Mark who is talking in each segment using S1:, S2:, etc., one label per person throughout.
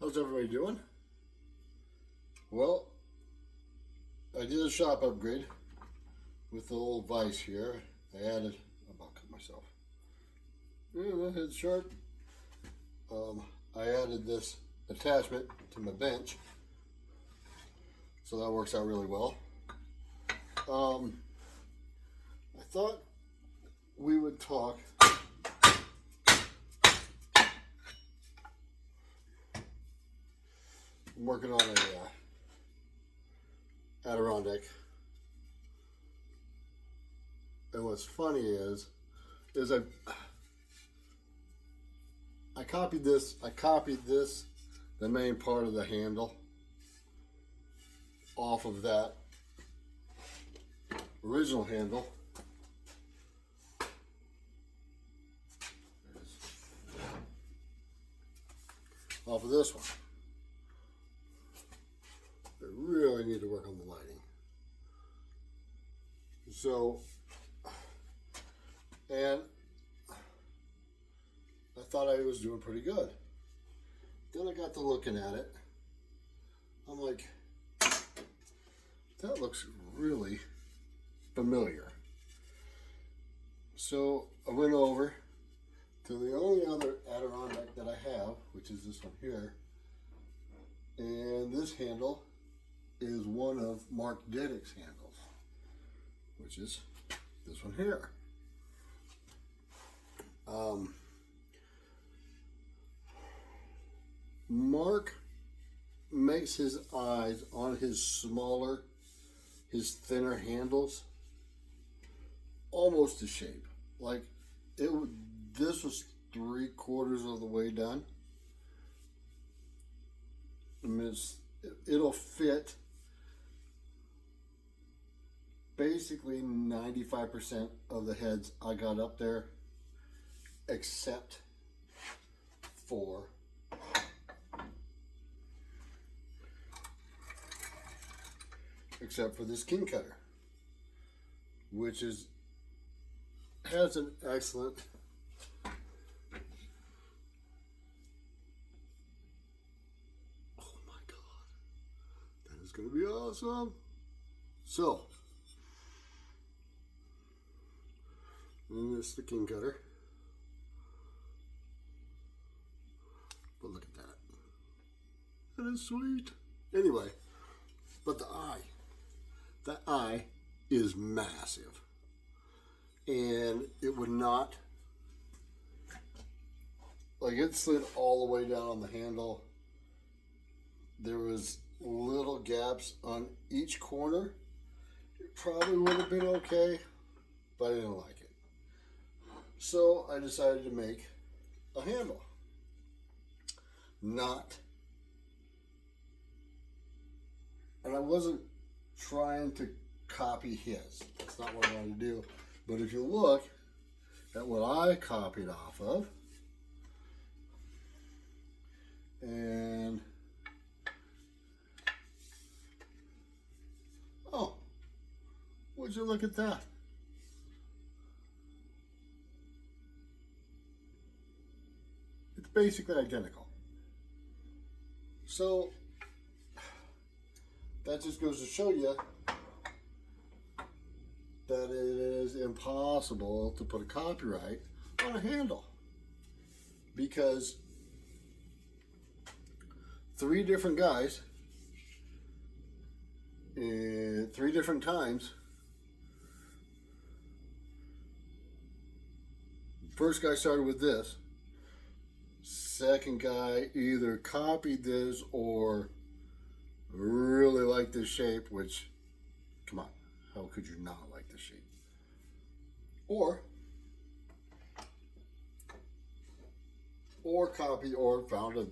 S1: How's everybody doing? Well, I did a shop upgrade with the old vise here. I added, I'm about to cut myself. Yeah, that head's sharp. I added this attachment to my bench, so that works out really well. I thought we would talk I'm working on a Adirondack, and what's funny is I copied this, the main part of the handle off of that original handle. Off of this one. I really need to work on the lighting. So, and I thought I was doing pretty good. Then I got to looking at it. I'm like, that looks really familiar. So I went over to the only other Adirondack that I have, which is this one here. And this handle is one of Mark Diddick's handles, which is this one here. Mark makes his eyes on his smaller, his thinner handles almost to shape. Like this was 3/4 of the way done. I mean, it'll fit basically 95% of the heads I got up there, except for this king cutter, which has an excellent it's going to be awesome. So, and this is the king cutter. But look at that. That is sweet. Anyway, but the eye is massive. And it would not, like it slid all the way down on the handle. There was little gaps on each corner. It probably would have been okay, but I didn't like it. So I decided to make a handle. And I wasn't trying to copy his. That's not what I wanted to do. But if you look at what I copied off of, and oh, would you look at that? It's basically identical. So that just goes to show you that it is impossible to put a copyright on a handle, because 3 different guys in 3 different times. First guy started with this. Second guy either copied this or really liked this shape, which, come on, how could you not like this shape? Or copied or found a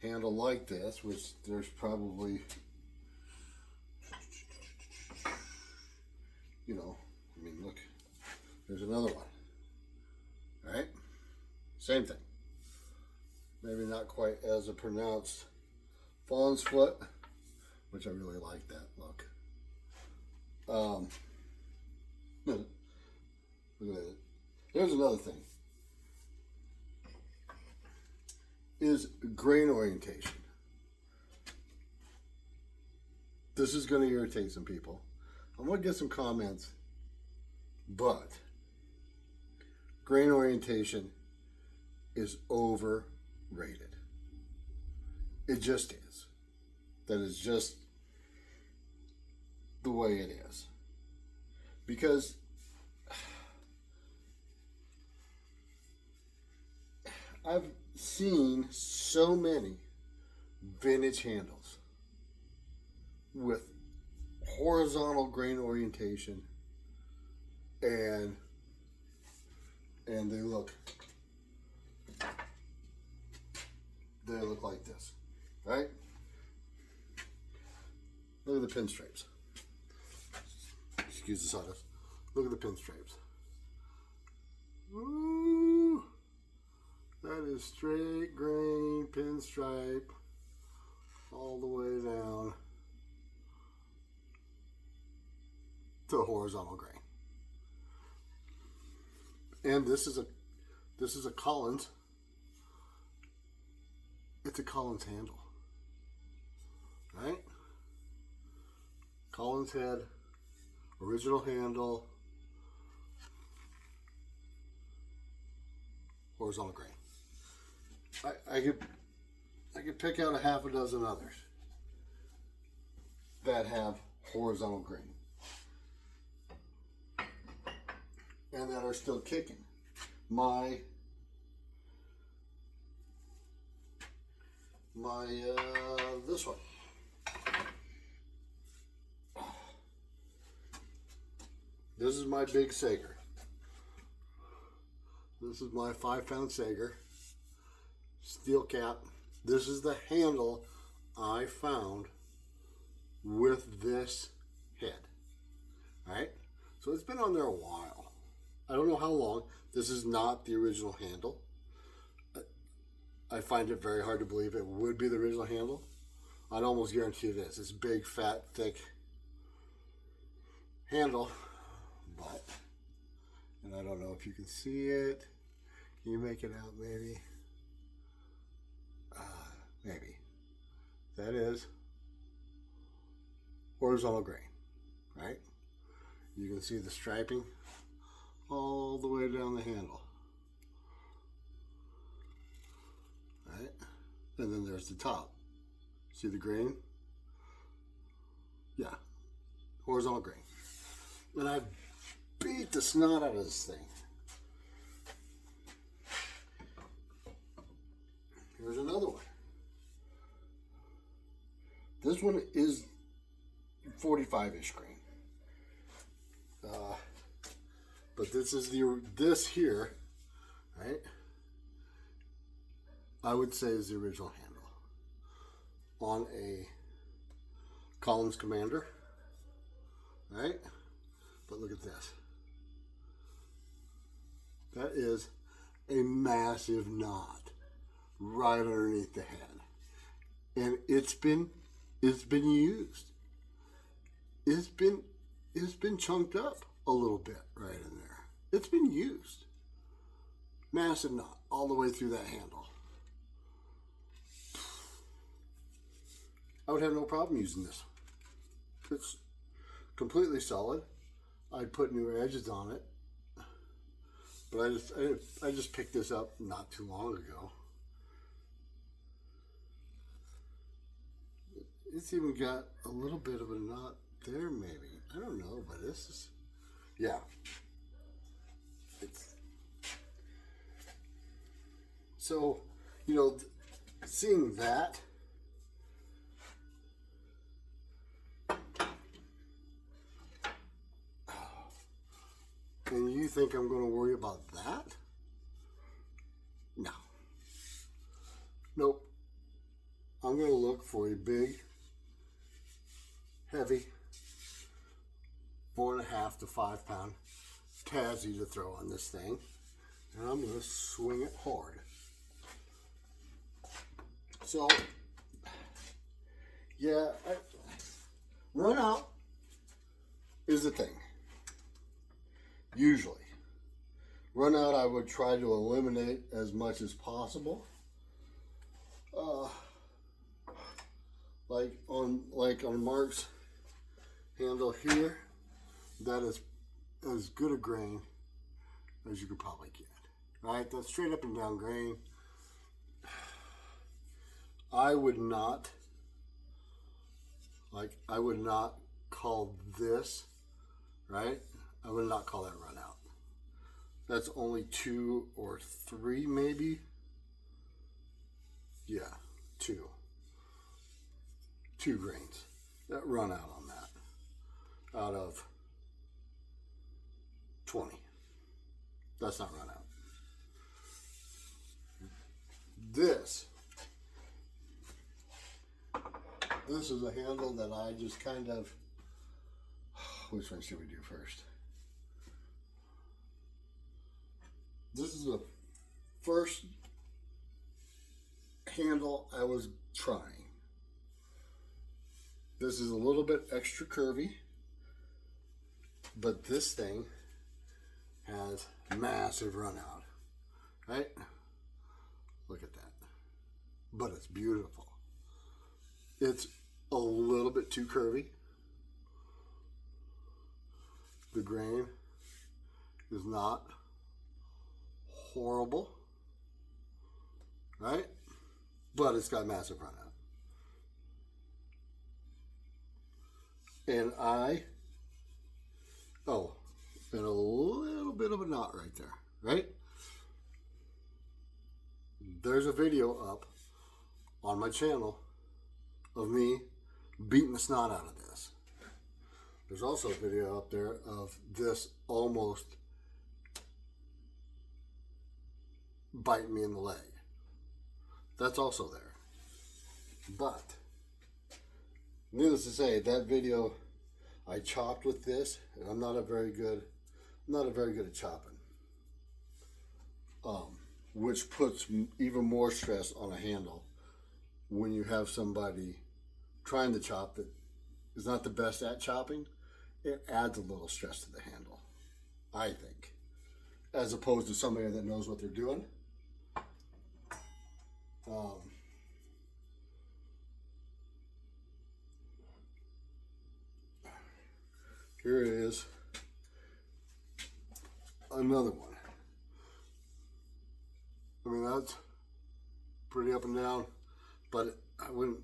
S1: handle like this, which there's probably, I mean, look, there's another one. All right, same thing. Maybe not quite as a pronounced fawn's foot, which I really like that look. Look at it. Here's another thing. is grain orientation. This is going to irritate some people. I'm going to get some comments, but grain orientation is overrated. It just is. That is just the way it is. Because I've seen so many vintage handles with horizontal grain orientation, and they look like this, right? Look at the pinstripes. Excuse the sawdust. Look at the pinstripes. Ooh, that is straight grain pinstripe all the way down to horizontal grain. And this is a Collins. It's a Collins handle, right? Collins head, original handle, horizontal grain. I could pick out a half a dozen others that have horizontal grain and that are still kicking. This one. This is my big Sager. This is my 5-pound Sager. Steel cap. This is the handle I found with this head. Alright? So it's been on there a while. I don't know how long. This is not the original handle. I find it very hard to believe it would be the original handle. I'd almost guarantee it is. It's big, fat, thick handle. But, and I don't know if you can see it. Can you make it out maybe? Maybe. That is horizontal grain, right? You can see the striping all the way down the handle. Right? And then there's the top. See the grain? Yeah. Horizontal grain. And I beat the snot out of this thing. Here's another one. This one is 45-ish grain. But this here, right? I would say is the original handle on a Collins Commander, right? But look at this. That is a massive knot right underneath the head, and it's been used. It's been chunked up a little bit right in there. It's been used. Massive knot all the way through that handle. I would have no problem using this. It's completely solid. I'd put new edges on it, but I just picked this up not too long ago. It's even got a little bit of a knot there, maybe. I don't know, but this is, yeah. It's so, seeing that. And you think I'm going to worry about that? No. Nope. I'm going to look for a big, heavy, 4.5 to 5 pound Tassie to throw on this thing. And I'm going to swing it hard. So, yeah, run out is the thing. Usually. Run out I would try to eliminate as much as possible. uh, like on Mark's handle here, that is as good a grain as you could probably get. Right, that's straight up and down grain. I would not call this, right? I would not call that run out. That's only 2 or 3 maybe. Yeah, 2 grains that run out on that out of 20. That's not run out. This is a handle that I just kind of, which one should we do first? This is the first handle I was trying. This is a little bit extra curvy, but this thing has massive run out, right? Look at that. But it's beautiful. It's a little bit too curvy. The grain is not horrible, right? But it's got massive run out. And and a little bit of a knot right there, right? There's a video up on my channel of me beating the snot out of this. There's also a video up there of this almost biting me in the leg. That's also there. But needless to say, that video I chopped with this, and I'm not a very good at chopping. Which puts even more stress on a handle when you have somebody trying to chop that is not the best at chopping. It adds a little stress to the handle, I think, as opposed to somebody that knows what they're doing. Here is another one. I mean, that's pretty up and down, but I wouldn't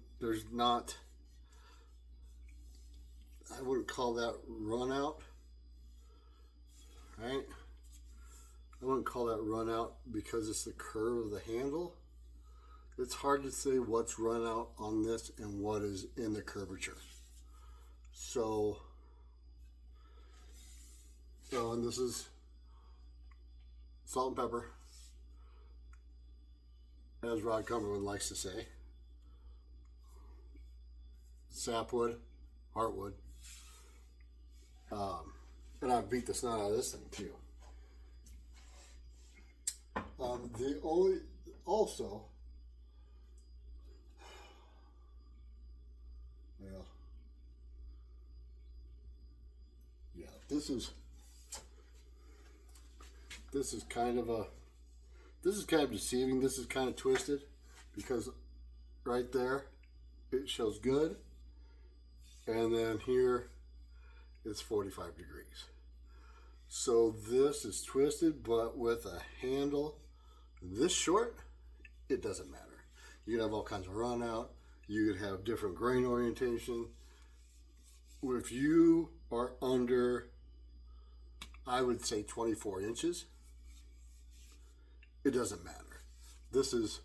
S1: call that run out, right? I wouldn't call that run out because it's the curve of the handle. It's hard to say what's run out on this and what is in the curvature. So and this is salt and pepper, as Rod Cumberland likes to say. Sapwood, heartwood. And I beat the snot out of this thing too. This is kind of deceiving. This is kind of twisted because right there it shows good, and then here it's 45 degrees. So this is twisted, but with a handle this short, it doesn't matter. You could have all kinds of run out. You could have different grain orientation. If you are under, I would say 24 inches, it doesn't matter. This is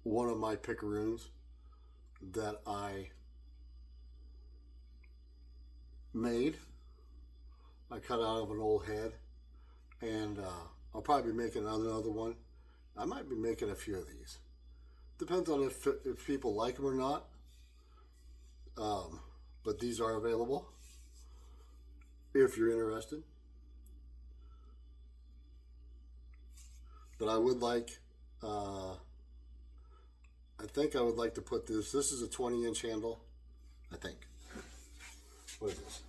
S1: one of my picaroons that I made. I cut out of an old head, and I'll probably be making another one. I might be making a few of these. Depends on if people like them or not. But these are available if you're interested. But I would like, I think I would like to put this is a 20-inch handle, I think. What is this?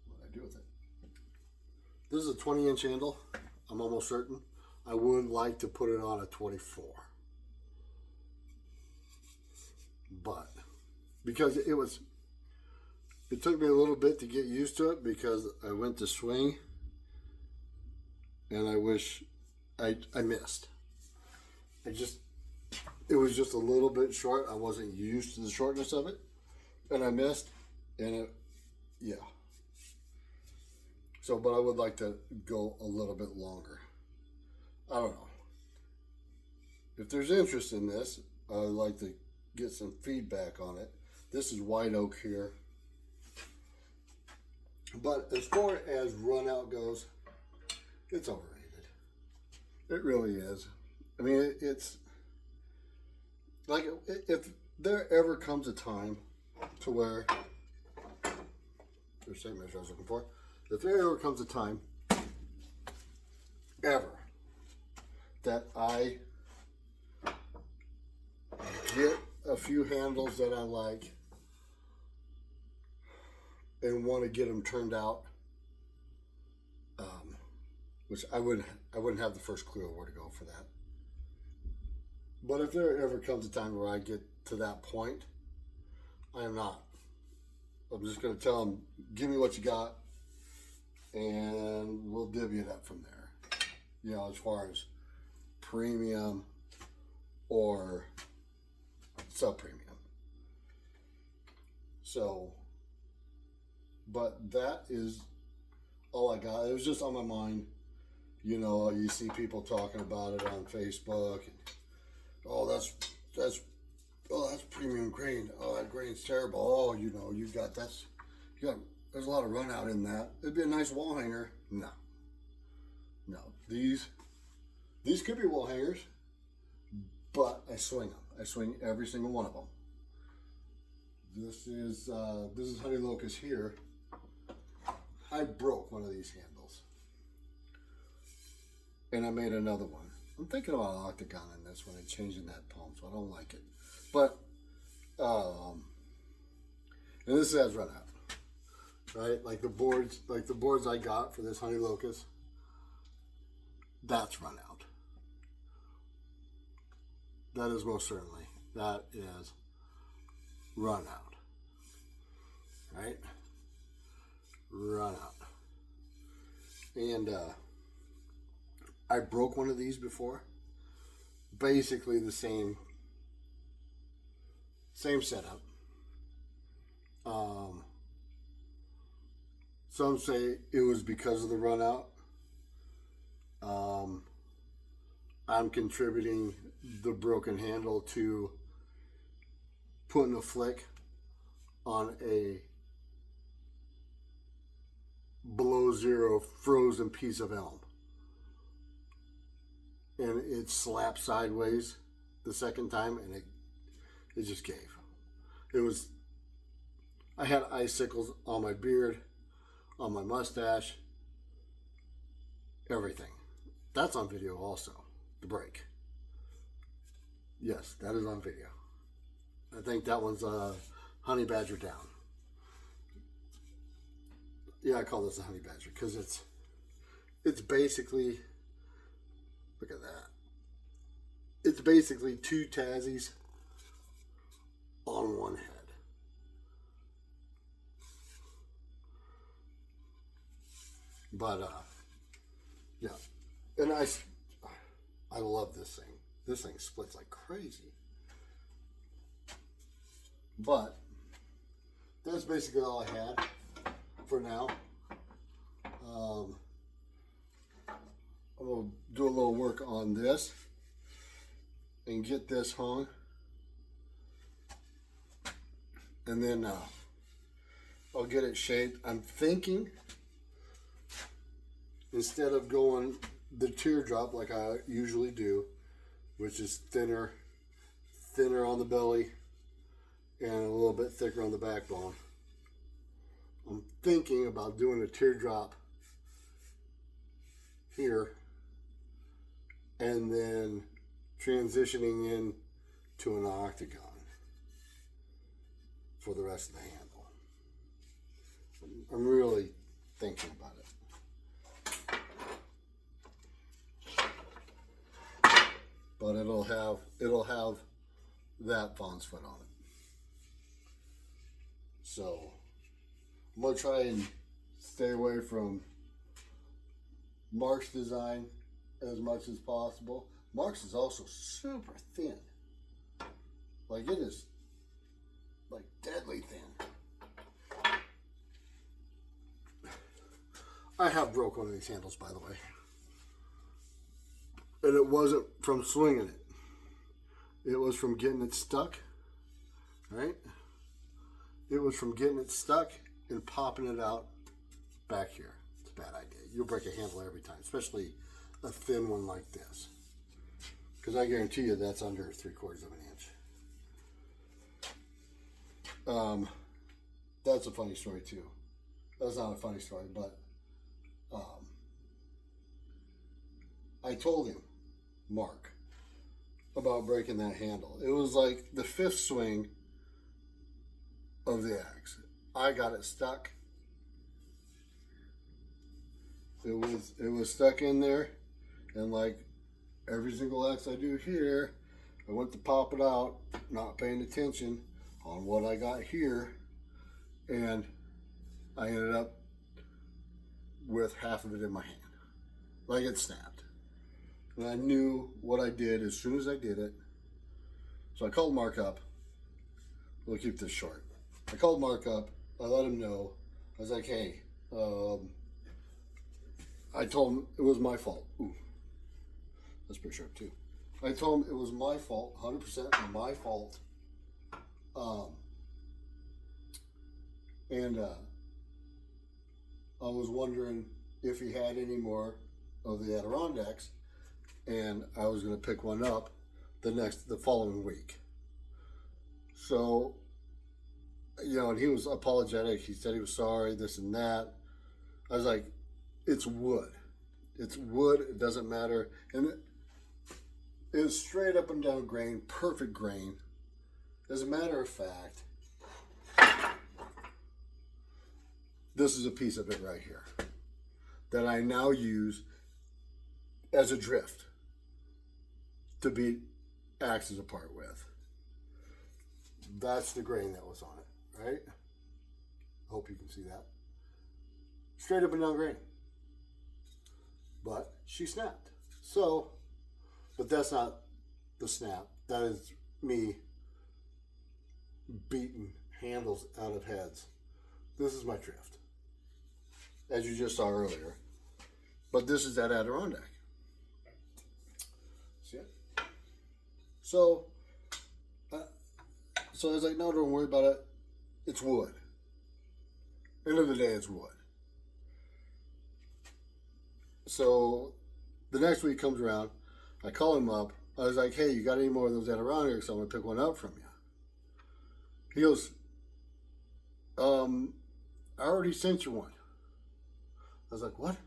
S1: What did I do with it? This is a 20-inch handle. I'm I'm almost certain. I would like to put it on a 24. But because it took me a little bit to get used to it because I went to swing and I wish I missed. It was just a little bit short. I wasn't used to the shortness of it and I missed, and yeah. So, but I would like to go a little bit longer. I don't know. If there's interest in this, I'd like to get some feedback on it. This is white oak here. But as far as run out goes, it's overrated. It really is. I mean, it's like if there ever comes a time to where, there's the same measure I was looking for. If there ever comes a time, ever, that I get a few handles that I like and want to get them turned out, which I wouldn't have the first clue where to go for that. But if there ever comes a time where I get to that point, I am not. I'm just going to tell them, give me what you got, and we'll divvy it up from there. You know, as far as premium or sub-premium. So, but that is all I got. It was just on my mind. You know, you see people talking about it on Facebook. And, oh, that's premium grain. Oh, that grain's terrible. Oh, you know, there's a lot of run out in that. It'd be a nice wall hanger. No. These could be wall hangers, but I swing them. I swing every single one of them. This is Honey Locust here. I broke one of these handles, and I made another one. I'm thinking about an octagon in this one and changing that palm, so I don't like it. But and this has run out, right? Like the boards I got for this Honey Locust, that's run out. That is most certainly. That is run out. Right? Run out. And I broke one of these before. Basically the same setup. Some say it was because of the run out. I'm contributing the broken handle to putting a flick on a below zero frozen piece of elm, and it slapped sideways the second time, and it just gave. I had icicles on my beard, on my mustache, everything. That's on video also, the break. Yes, that is on video. I think that one's Honey Badger down. Yeah, I call this a Honey Badger because it's basically, look at that. It's basically two Tassies on one head. But yeah, and I love this thing. This thing splits like crazy. But that's basically all I had for now. I'm going to do a little work on this and get this hung. And then I'll get it shaped. I'm thinking, instead of going the teardrop like I usually do, which is thinner on the belly and a little bit thicker on the backbone, I'm thinking about doing a teardrop here and then transitioning in to an octagon for the rest of the handle. I'm really thinking about it. but it'll have that Fawn's foot on it. So I'm gonna try and stay away from Mark's design as much as possible. Mark's is also super thin. Like, it is like deadly thin. I have broke one of these handles, by the way. And it wasn't from swinging it. It was from getting it stuck. Right? It was from getting it stuck and popping it out back here. It's a bad idea. You'll break a handle every time, especially a thin one like this. Because I guarantee you that's under 3/4 of an inch. That's a funny story too. That's not a funny story, but I told him, Mark, about breaking that handle. It was like the 5th swing of the axe. I got it stuck. It was stuck in there, and like every single axe I do here, I went to pop it out, not paying attention on what I got here, and I ended up with half of it in my hand. Like, it snapped. And I knew what I did as soon as I did it. So I called Mark up. We'll keep this short. I called Mark up. I let him know. I was like, hey, I told him it was my fault. Ooh, that's pretty sharp too. I told him it was my fault, 100% my fault. And I was wondering if he had any more of the Adirondacks, and I was going to pick one up the following week. So, you know, and he was apologetic. He said he was sorry, this and that. I was like, it's wood. It's wood. It doesn't matter. And it's straight up and down grain, perfect grain. As a matter of fact, this is a piece of it right here that I now use as a drift to beat axes apart with. That's the grain that was on it, right? Hope you can see that. Straight up and down grain. But she snapped. So, but that's not the snap. That is me beating handles out of heads. This is my drift, as you just saw earlier. But this is that Adirondack. See it? So I was like, no, don't worry about it. It's wood. End of the day, it's wood. So the next week comes around. I call him up. I was like, hey, you got any more of those Adirondacks? I'm going to pick one up from you. He goes, I already sent you one. I was like, what?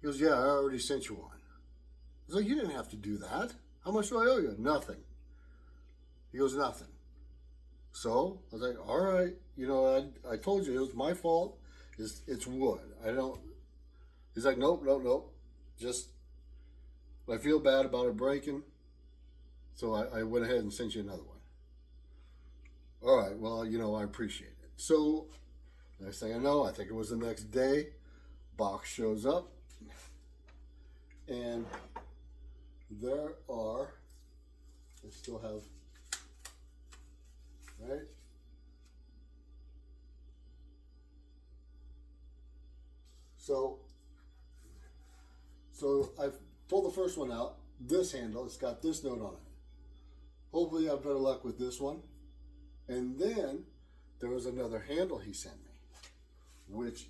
S1: He goes, yeah, I already sent you one. I was like, you didn't have to do that. How much do I owe you? Nothing. He goes, nothing. So I was like, all right, you know, I told you it was my fault. It's wood. He's like, nope. Just, I feel bad about it breaking. So I went ahead and sent you another one. All right, well, you know, I appreciate it. So next thing I know, I think it was the next day, box shows up. And there are, I still have, right? So I pulled the first one out, this handle, it's got this note on it. Hopefully I have better luck with this one. And then there was another handle he sent me, which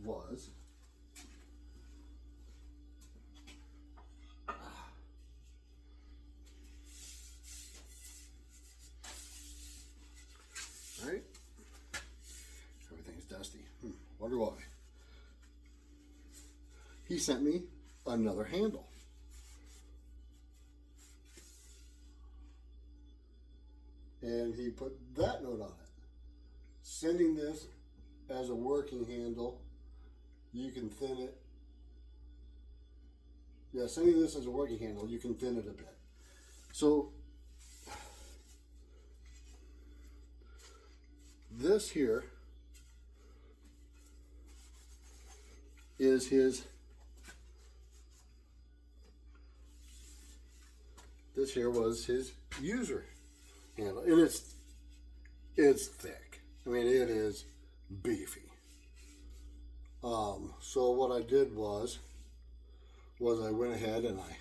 S1: was right? Everything's dusty. Wonder why. He sent me another handle. And he put that note on it. Sending this as a working handle, you can thin it Yeah, setting this as a working handle, you can thin it a bit. So this here is his, this here was his user handle, and it's thick. I mean, it is beefy. So what I did was I went ahead and I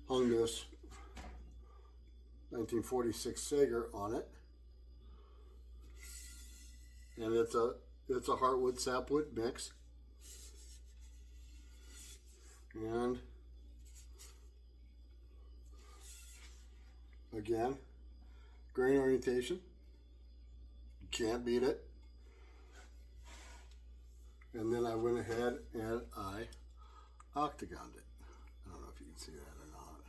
S1: hung this 1946 Sager on it, and it's a heartwood sapwood mix, and again, grain orientation, you can't beat it. And then I went ahead and I octagoned it. I don't know if you can see that or not.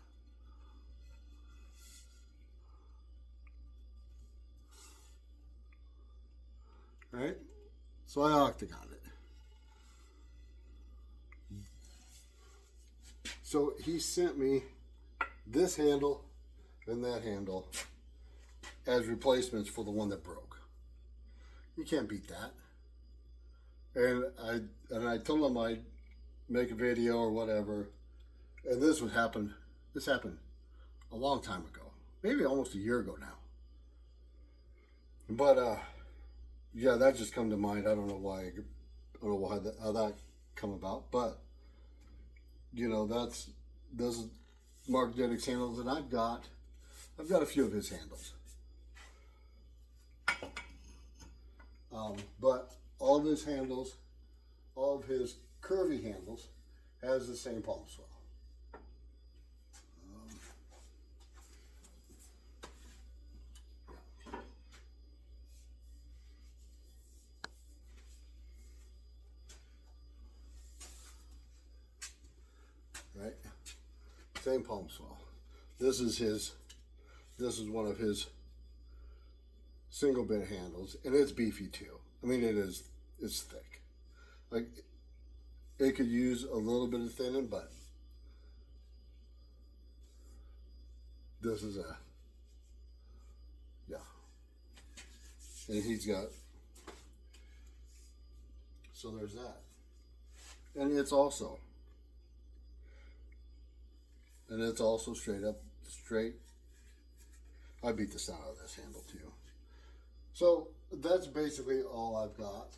S1: All right, so I octagoned it. So he sent me this handle and that handle as replacements for the one that broke. You can't beat that. And I told him I'd make a video or whatever, and this happened a long time ago, maybe almost a year ago now. But yeah, that just come to mind. I don't know why. How that come about, but you know, those Mark Diddick's handles that I've got a few of his handles. But all of his handles, all of his curvy handles, has the same palm swell. Right? Same palm swell. This is one of his single bit handles, and it's beefy too. I mean, it's thick. Like, it could use a little bit of thinning, but this is yeah. And he's got, so there's that. And it's also straight. I beat the sound out of this handle too. So that's basically all I've got.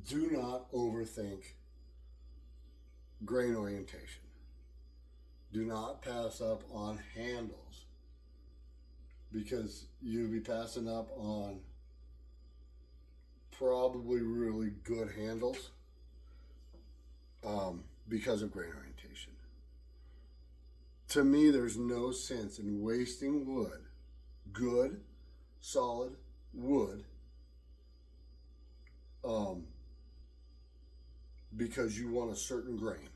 S1: Do not overthink grain orientation. Do not pass up on handles, because you'll be passing up on probably really good handles because of grain orientation. To me, there's no sense in wasting wood, good, solid wood, because you want a certain grain.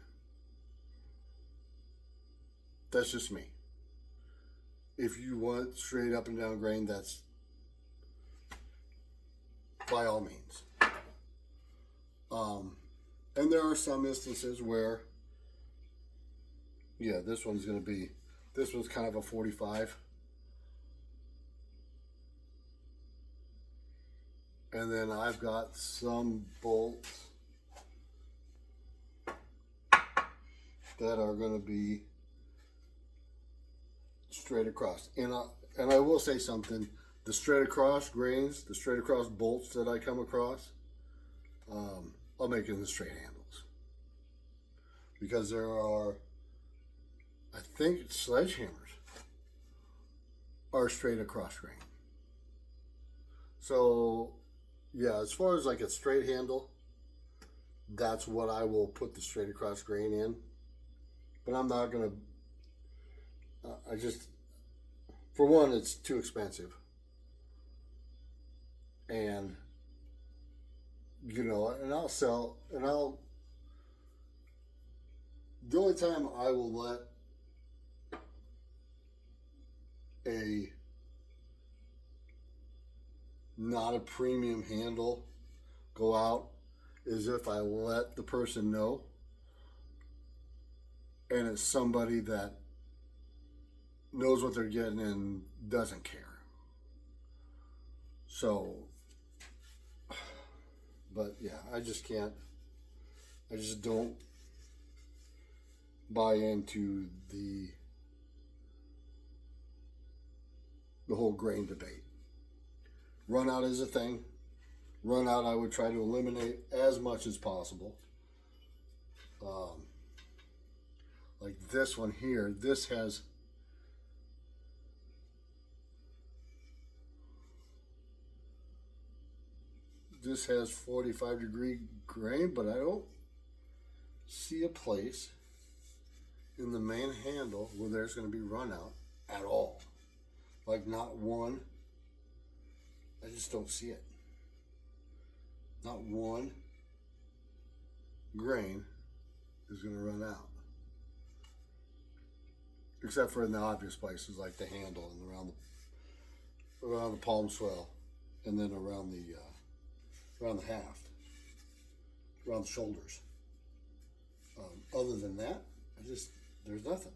S1: That's just me. If you want straight up and down grain, that's by all means. And there are some instances where, yeah, this one's kind of a 45. And then I've got some bolts that are going to be straight across. And I will say something, the straight across grains, the straight across bolts that I come across, I'll make it in the straight handles. Because there are, I think sledgehammers are straight across grain. So yeah, as far as like a straight handle, that's what I will put the straight across grain in. But I'm not gonna, for one, it's too expensive. And, you know, the only time I will let not a premium handle go out is if I let the person know and it's somebody that knows what they're getting and doesn't care. So, but yeah, I just don't buy into the whole grain debate. Run out is a thing. Run out I would try to eliminate as much as possible. Like this one here, this has this has 45-degree grain, but I don't see a place in the main handle where there's going to be run out at all. Like not one. I just don't see it. Not one grain is going to run out. Except for in the obvious places like the handle and around the palm swell, and then around the haft, around the shoulders. Other than that, there's nothing.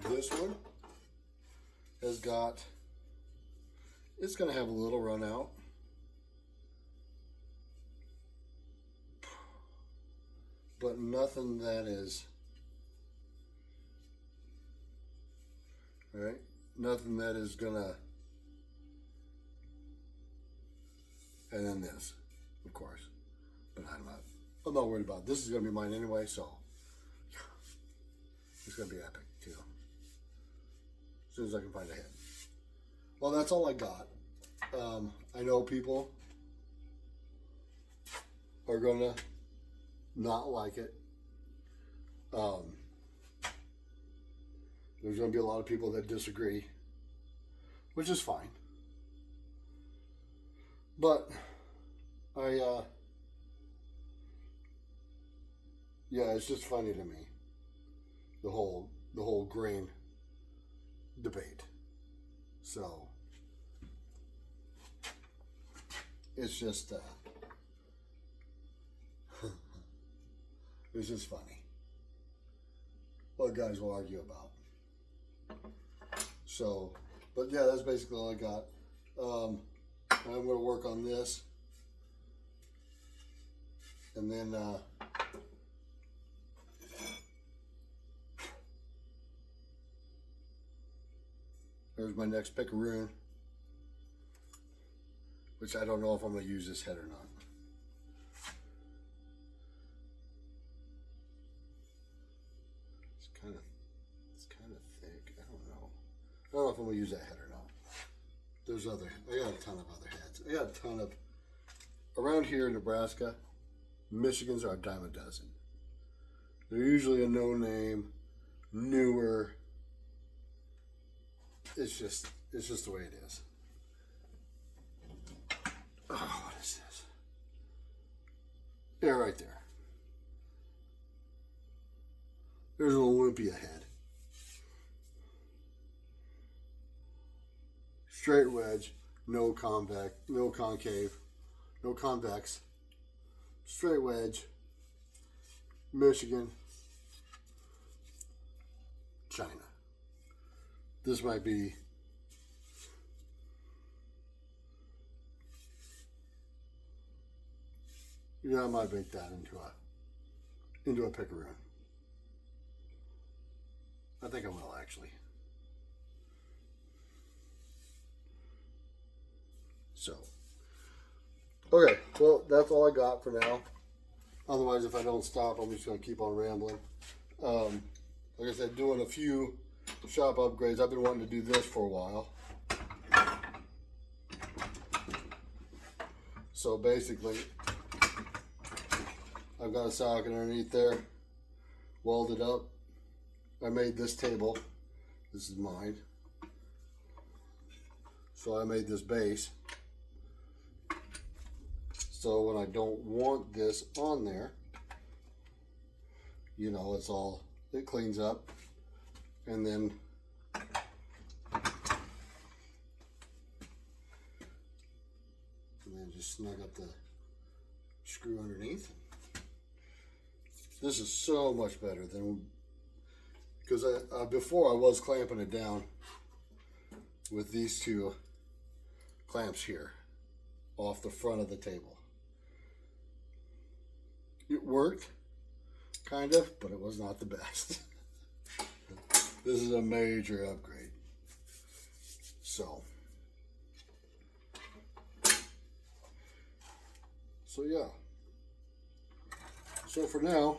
S1: This one has got, it's going to have a little run out. But nothing that is, right? Nothing that is gonna, and then this, of course. But I'm not worried about it. This is gonna be mine anyway, so it's gonna be epic too. As soon as I can find a head. Well, that's all I got. I know people are gonna not like it. There's going to be a lot of people that disagree, which is fine. But yeah, it's just funny to me, the whole grain debate. So it's just it's just funny what guys will argue about. So, but yeah, that's basically all I got. I'm going to work on this, and then there's my next picaroon, which I don't know if I'm going to use this head or not. It's kind of thick. I don't know if I'm going to use that head or not. I got a ton of other heads. I got a ton of, around here in Nebraska, Michigans are a dime a dozen. They're usually a no-name, newer. It's just the way it is. Oh, what is this? Yeah, right there. There's an Olympia head. Straight wedge, no convex, no concave, no convex. Straight wedge, Michigan, China. This might be I might make that into a picaroon. I think I will actually. So, okay, well, that's all I got for now. Otherwise, if I don't stop, I'm just going to keep on rambling. Like I said, doing a few shop upgrades. I've been wanting to do this for a while. So basically, I've got a socket underneath there, welded up. I made this table. This is mine. So I made this base. So when I don't want this on there, you know, it cleans up. And then and then just snug up the screw underneath. This is so much better than, because before I was clamping it down with these two clamps here off the front of the table. It worked, kind of, but it was not the best. This is a major upgrade. So yeah. So for now,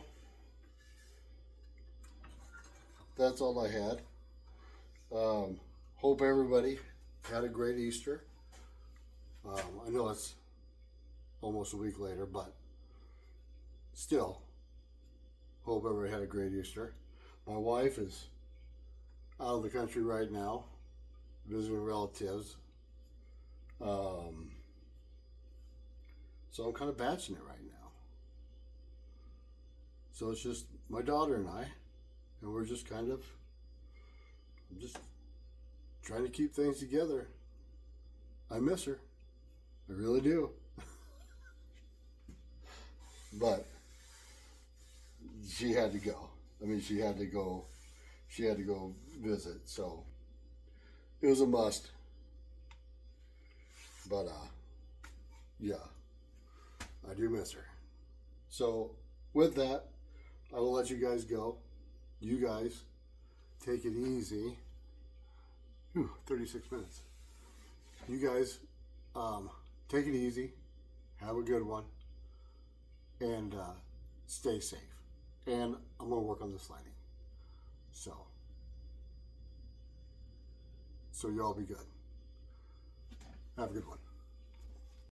S1: that's all I had. Hope everybody had a great Easter. I know it's almost a week later, but still, hope everybody had a great Easter. My wife is out of the country right now, visiting relatives. So I'm kind of batching it right now. So it's just my daughter and I, and we're just kind of just trying to keep things together. I miss her. I really do. But she had to go. I mean, she had to go visit, so it was a must. But yeah, I do miss her. So with that, I will let you guys go. You guys take it easy. 36 minutes. You guys take it easy. Have a good one. And stay safe. And I'm going to work on this lighting. So y'all be good. Have a good one.